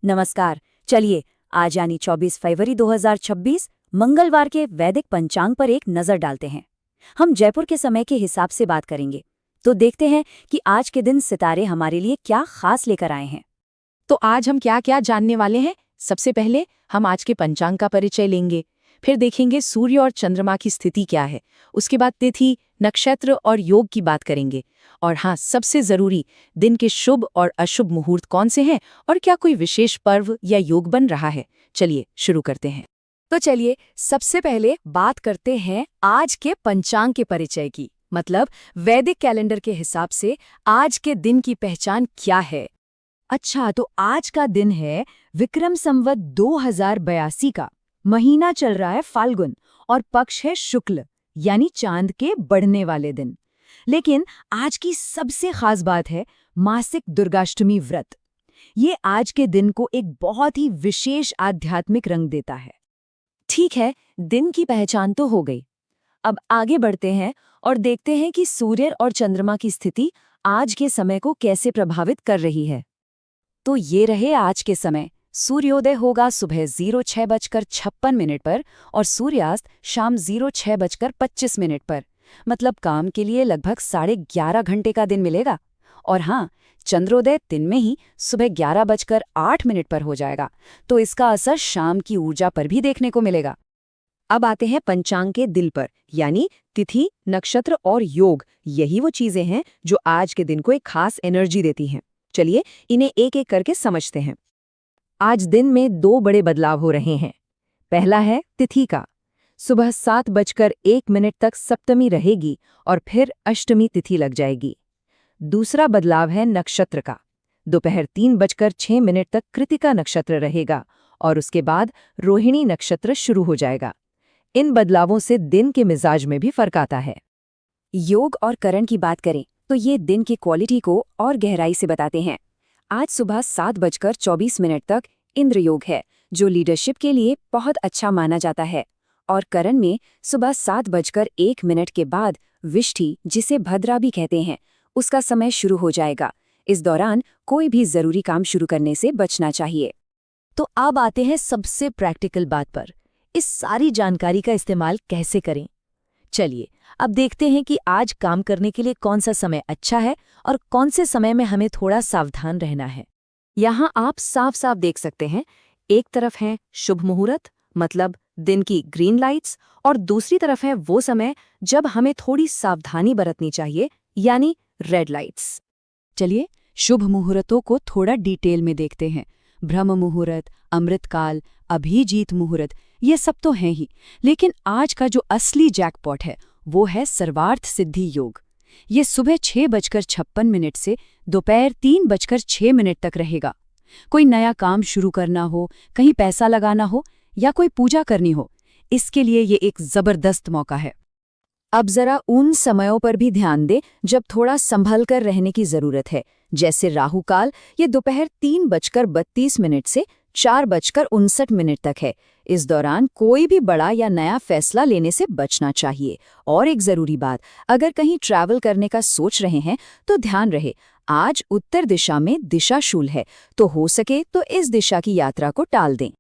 नमस्कार। चलिए आज यानी 24 फरवरी 2026 मंगलवार के वैदिक पंचांग पर एक नजर डालते हैं। हम जयपुर के समय के हिसाब से बात करेंगे, तो देखते हैं कि आज के दिन सितारे हमारे लिए क्या खास लेकर आए हैं। तो आज हम क्या क्या जानने वाले हैं। सबसे पहले हम आज के पंचांग का परिचय लेंगे, फिर देखेंगे सूर्य और चंद्रमा की स्थिति क्या है, उसके बाद तिथि, नक्षत्र और योग की बात करेंगे, और हाँ, सबसे जरूरी, दिन के शुभ और अशुभ मुहूर्त कौन से हैं और क्या कोई विशेष पर्व या योग बन रहा है। चलिए शुरू करते हैं। तो चलिए सबसे पहले बात करते हैं आज के पंचांग के परिचय की, मतलब वैदिक कैलेंडर के हिसाब से आज के दिन की पहचान क्या है। अच्छा, तो आज का दिन है विक्रम संवत 2082 का। महीना चल रहा है फाल्गुन और पक्ष है शुक्ल, यानी चांद के बढ़ने वाले दिन। लेकिन आज की सबसे खास बात है मासिक दुर्गाष्टमी व्रत। ये आज के दिन को एक बहुत ही विशेष आध्यात्मिक रंग देता है। ठीक है, दिन की पहचान तो हो गई। अब आगे बढ़ते हैं और देखते हैं कि सूर्य और चंद्रमा की स्थिति आज के समय को कैसे प्रभावित कर रही है। तो ये रहे आज के समय। सूर्योदय होगा सुबह 06:56 पर और सूर्यास्त शाम 06:25 पर। मतलब काम के लिए लगभग 11:30 घंटे का दिन मिलेगा। और हाँ, चंद्रोदय दिन में ही सुबह 11:08 पर हो जाएगा, तो इसका असर शाम की ऊर्जा पर भी देखने को मिलेगा। अब आते हैं पंचांग के दिल पर, यानी तिथि, नक्षत्र और योग। यही वो चीजें हैं जो आज के दिन को एक खास एनर्जी देती हैं। चलिए इन्हें एक एक करके समझते हैं। आज दिन में 2 बड़े बदलाव हो रहे हैं। पहला है तिथि का। सुबह 7:01 तक सप्तमी रहेगी और फिर अष्टमी तिथि लग जाएगी। दूसरा बदलाव है नक्षत्र का। दोपहर 3:06 तक कृतिका नक्षत्र रहेगा और उसके बाद रोहिणी नक्षत्र शुरू हो जाएगा। इन बदलावों से दिन के मिजाज में भी फर्क आता है। योग और करण की बात करें तो ये दिन की क्वालिटी को और गहराई से बताते हैं। आज सुबह 7:24 तक इंद्र योग है, जो लीडरशिप के लिए बहुत अच्छा माना जाता है। और करण में सुबह 7:01 के बाद विष्टि, जिसे भद्रा भी कहते हैं, उसका समय शुरू हो जाएगा। इस दौरान कोई भी जरूरी काम शुरू करने से बचना चाहिए। तो अब आते हैं सबसे प्रैक्टिकल बात पर। इस सारी जानकारी का इस्तेमाल कैसे करें। चलिए अब देखते हैं कि आज काम करने के लिए कौन सा समय अच्छा है और कौन से समय में हमें थोड़ा सावधान रहना है। यहाँ आप साफ साफ देख सकते हैं, एक तरफ है शुभ मुहूर्त, मतलब दिन की ग्रीन लाइट्स, और दूसरी तरफ है वो समय जब हमें थोड़ी सावधानी बरतनी चाहिए, यानी रेड लाइट्स। चलिए शुभ मुहूर्तों को थोड़ा डिटेल में देखते हैं। ब्रह्म मुहूर्त, अमृतकाल, अभिजीत मुहूर्त, ये सब तो हैं ही, लेकिन आज का जो असली जैकपॉट है वो है सर्वार्थ सिद्धि योग। ये सुबह 6:56 से दोपहर 3:06 तक रहेगा। कोई नया काम शुरू करना हो, कहीं पैसा लगाना हो या कोई पूजा करनी हो, इसके लिए ये एक जबरदस्त मौका है। अब जरा उन समयों पर भी ध्यान दें जब थोड़ा संभल कर रहने की जरूरत है, जैसे राहु काल, ये दोपहर 3:32 से 4:59 तक है। इस दौरान कोई भी बड़ा या नया फैसला लेने से बचना चाहिए। और एक जरूरी बात, अगर कहीं ट्रैवल करने का सोच रहे हैं तो ध्यान रहे, आज उत्तर दिशा में दिशाशूल है, तो हो सके तो इस दिशा की यात्रा को टाल दें।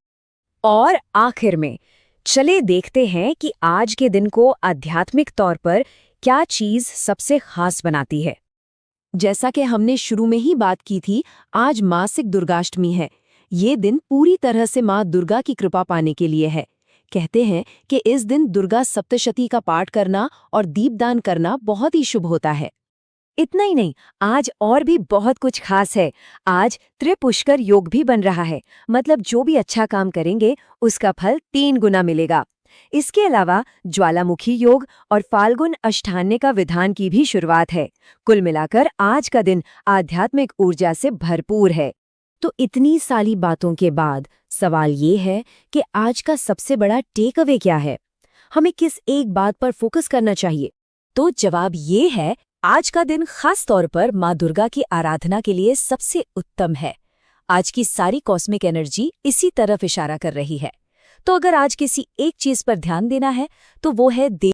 और आखिर में चले देखते हैं कि आज के दिन को आध्यात्मिक तौर पर क्या चीज सबसे खास बनाती है। जैसा कि हमने शुरू में ही बात की थी, आज मासिक दुर्गाष्टमी है। ये दिन पूरी तरह से माँ दुर्गा की कृपा पाने के लिए है। कहते हैं कि इस दिन दुर्गा सप्तशती का पाठ करना और दीपदान करना बहुत ही शुभ होता है। इतना ही नहीं, आज और भी बहुत कुछ खास है। आज त्रिपुष्कर योग भी बन रहा है, मतलब जो भी अच्छा काम करेंगे उसका फल 3 गुना मिलेगा। इसके अलावा ज्वालामुखी योग और फाल्गुन अष्टान्य का विधान की भी शुरुआत है। कुल मिलाकर आज का दिन आध्यात्मिक ऊर्जा से भरपूर है। तो इतनी सारी बातों के बाद सवाल ये है कि आज का सबसे बड़ा टेक अवे क्या है? हमें किस एक बात पर फोकस करना चाहिए? तो जवाब ये है, आज का दिन खास तौर पर माँ दुर्गा की आराधना के लिए सबसे उत्तम है। आज की सारी कॉस्मिक एनर्जी इसी तरफ इशारा कर रही है। तो अगर आज किसी एक चीज पर ध्यान देना है तो वो है